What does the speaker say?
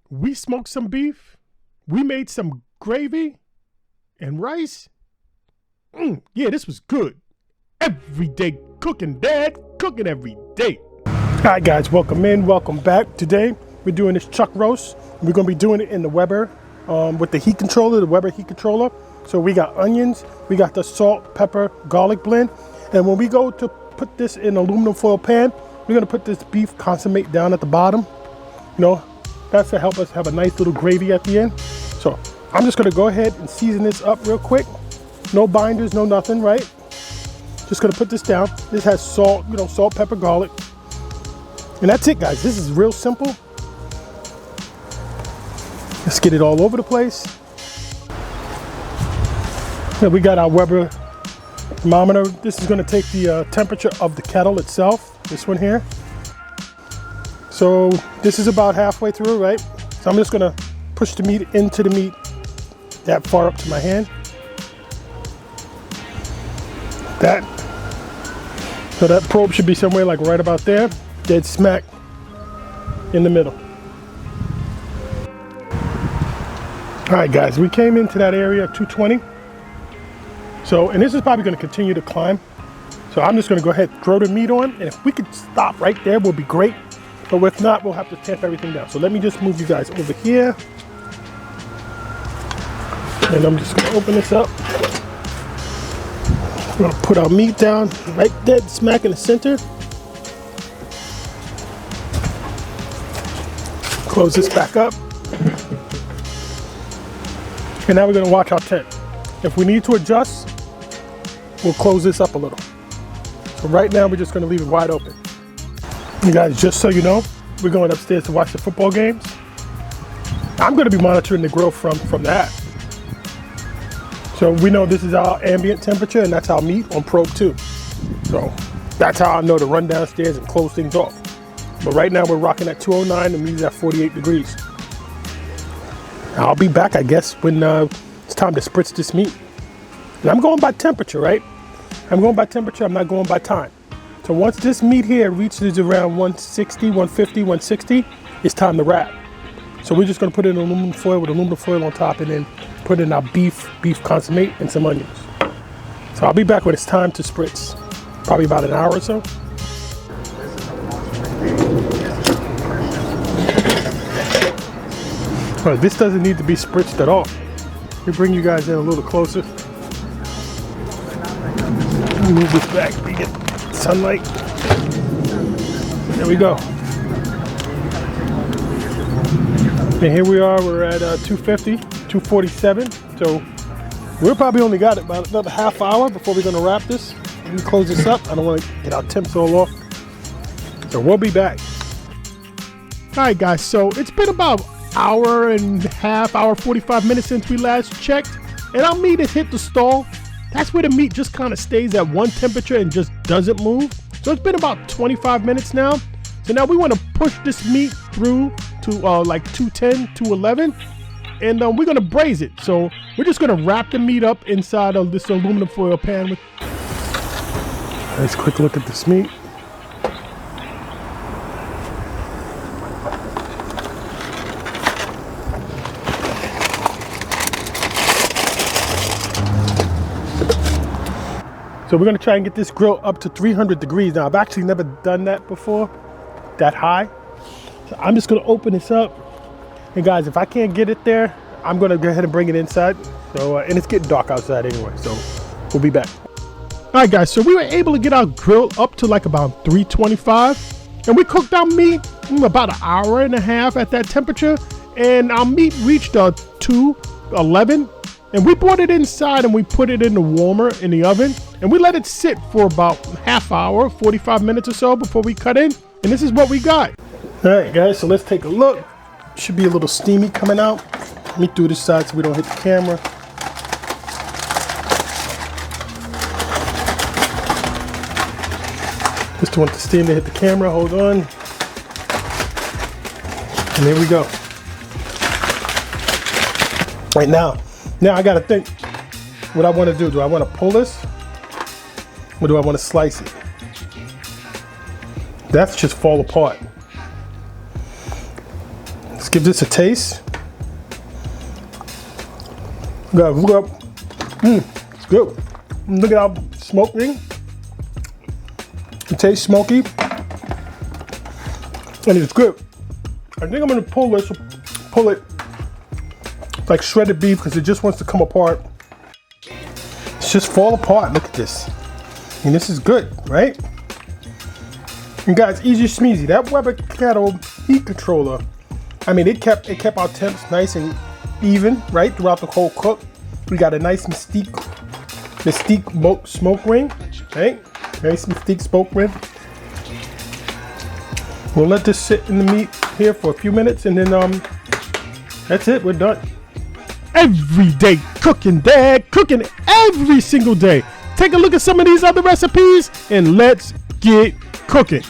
We smoked some beef, we made some gravy and rice. Yeah, this was good. Everyday cooking, Dad, cooking every day. All right, guys, welcome in, welcome back. Today, we're doing this chuck roast. We're gonna be doing it in the Weber with the heat controller, the Weber heat controller. So we got onions, we got the salt, pepper, garlic blend. And when we go to put this in an aluminum foil pan, we're gonna put this beef consummate down at the bottom. You know, that's to help us have a nice little gravy at the end. So I'm just gonna go ahead and season this up real quick. No binders, no nothing, right? Just gonna put this down. This has salt, you know, salt, pepper, garlic. And that's it, guys. This is real simple. Let's get it all over the place. Now we got our Weber thermometer. This is gonna take the temperature of the kettle itself, this one here. So this is about halfway through, right? So I'm just gonna push the meat into the meat that far up to my hand. So that probe should be somewhere like right about there, dead smack in the middle. All right, guys, we came into that area of 220. So, and this is probably gonna continue to climb. So I'm just gonna go ahead and throw the meat on, and if we could stop right there, will be great. But if not, we'll have to tamp everything down. So let me just move you guys over here. And I'm just gonna open this up. We're gonna put our meat down right dead smack in the center. Close this back up. And now we're gonna watch our temp. If we need to adjust, we'll close this up a little. So right now we're just gonna leave it wide open. You guys, just so you know, we're going upstairs to watch the football games. I'm gonna be monitoring the grill from that. So we know this is our ambient temperature, and that's our meat on probe 2. So that's how I know to run downstairs and close things off. But right now we're rocking at 209 and meat's at 48 degrees. I'll be back, I guess, when it's time to spritz this meat. And I'm going by temperature, right? I'm going by temperature, I'm not going by time. So once this meat here reaches around 160, 150, 160, it's time to wrap. So we're just gonna put it in aluminum foil with aluminum foil on top, and then put in our beef consummate and some onions. So I'll be back when it's time to spritz. Probably about an hour or so. All right, this doesn't need to be spritzed at all. Let me bring you guys in a little closer. Move this back so you get sunlight. There we go. And here we are, we're at 250, 247. So we're probably only got about another half hour before we're gonna wrap this. Let me close this up. I don't wanna get our temps all off. So we'll be back. All right, guys, so it's been about hour and a half, hour 45 minutes since we last checked, and our meat has hit the stall. That's where the meat just kind of stays at one temperature and just doesn't move. So it's been about 25 minutes now. So now we want to push this meat through to like 210, 211, and we're gonna braise it. So we're just gonna wrap the meat up inside of this aluminum foil pan. Nice quick look at this meat. So we're gonna try and get this grill up to 300 degrees. Now, I've actually never done that before, that high. So I'm just gonna open this up. And guys, if I can't get it there, I'm gonna go ahead and bring it inside. So, and it's getting dark outside anyway, so we'll be back. All right, guys, so we were able to get our grill up to like about 325. And we cooked our meat about an hour and a half at that temperature. And our meat reached 211. And we brought it inside and we put it in the warmer in the oven. And we let it sit for about half hour, 45 minutes or so before we cut in. And this is what we got. All right, guys, so let's take a look. Should be a little steamy coming out. Let me do this side so we don't hit the camera. Just want the steam to hit the camera, hold on. And there we go. Right now I gotta think what I wanna do. Do I wanna pull this? Or do I wanna slice it? That's just fall apart. give this a taste. Look up. It's good. Look at our smoke ring. It tastes smoky. And it's good. I think I'm gonna pull it like shredded beef because it just wants to come apart. It's just fall apart. Look at this. And this is good, right? And guys, easy smeezy. That Weber Kettle heat controller, I mean, it kept our temps nice and even, right, throughout the whole cook. We got a nice mystique smoke ring, right? Nice mystique smoke ring. We'll let this sit in the meat here for a few minutes, and then that's it. We're done. Everyday cooking, Dad, cooking every single day. Take a look at some of these other recipes, and let's get cooking.